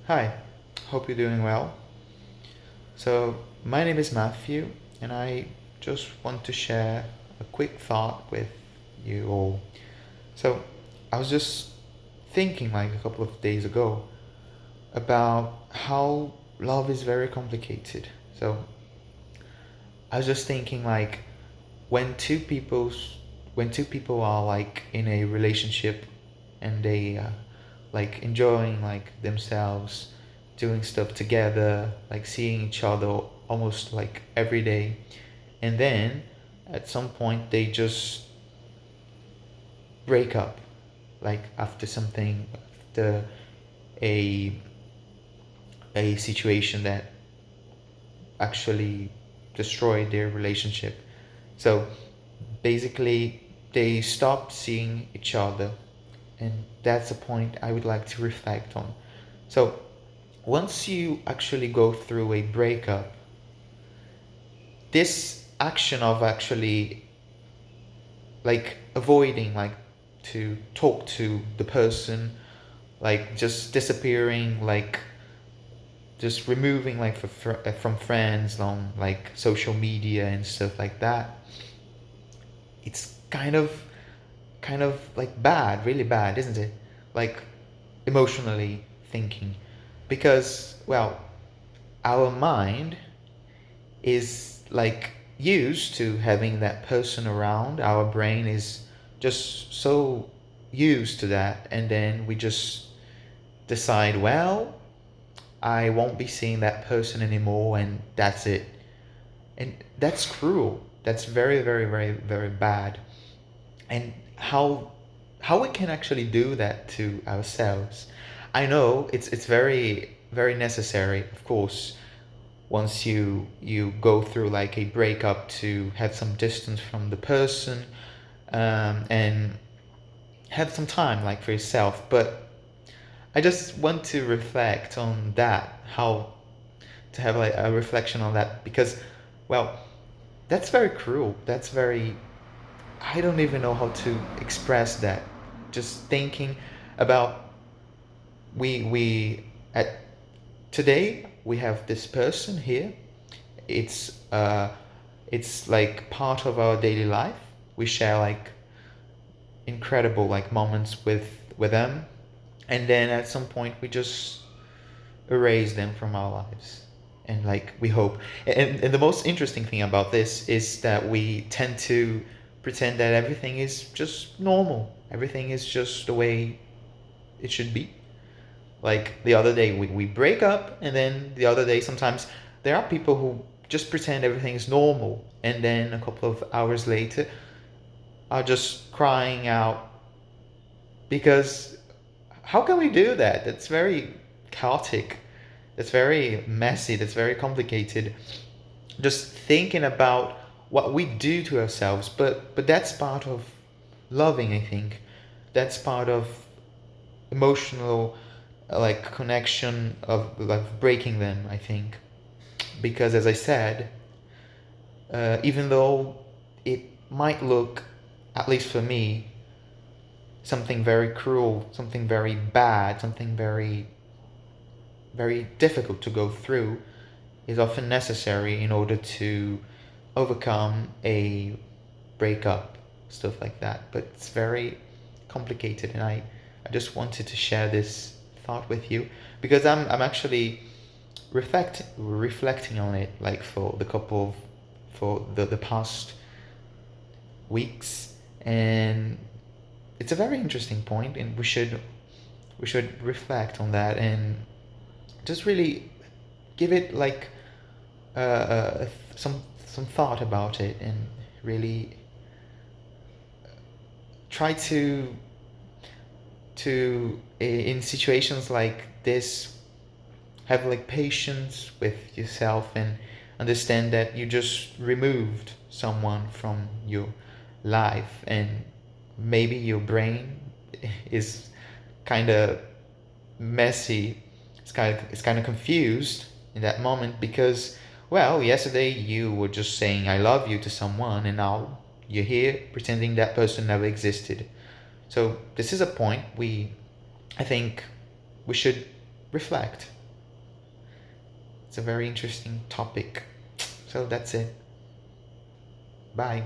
Hi, hope you're doing well. My name is Matthew, and I just want to share a quick thought with you all. So, I was just thinking like a couple of days ago about how love is very complicated. So, I was just thinking like when two people's when two people are like in a relationship and they like enjoying like themselves, doing stuff together, like seeing each other almost like every day, and then at some point they just break up, like after a a situation that actually destroyed their relationship. So basically they stopped seeing each other, and that's a point I would like to reflect on. So once you actually go through a breakup, this action of actually like avoiding like to talk to the person, like just disappearing, like just removing like from friends on like social media and stuff like that, it's kind of like bad, really bad, isn't it? Like emotionally thinking, because well, our mind is like used to having that person around. Our brain is just so used to that, and then we just decide, well, I won't be seeing that person anymore, and that's it. And that's cruel. That's very, very, very, very bad. And how we can actually do that to ourselves. I know it's very, very necessary, of course, once you go through like a breakup, to have some distance from the person, and have some time like for yourself. But I just want to reflect on that, how to have like a reflection on that, because well, that's very cruel. That's very, I don't even know how to express that. Just thinking about, we at today we have this person here. It's like part of our daily life. We share like incredible like moments with them, and then at some point we just erase them from our lives. And like we hope, and the most interesting thing about this is that we tend to pretend that everything is just normal, everything is just the way it should be. Like the other day we break up, and then the other day sometimes there are people who just pretend everything is normal, and then a couple of hours later are just crying out, because how can we do that? That's very chaotic, that's very messy, that's very complicated. Just thinking about what we do to ourselves, but that's part of loving, I think. That's part of emotional like connection, of like breaking them, I think. Because as I said, even though it might look, at least for me, something very cruel, something very bad, something very, very difficult to go through, is often necessary in order to overcome a breakup, stuff like that. But it's very complicated, and I just wanted to share this thought with you, because I'm actually reflecting on it like for the past weeks, and it's a very interesting point, and we should reflect on that, and just really give it like some thought about it, and really try to in situations like this, have like patience with yourself, and understand that you just removed someone from your life, and maybe your brain is kind of messy. It's kind of confused in that moment, because well, yesterday you were just saying I love you to someone, and now you're here pretending that person never existed. So this is a point I think we should reflect. It's a very interesting topic. So that's it. Bye.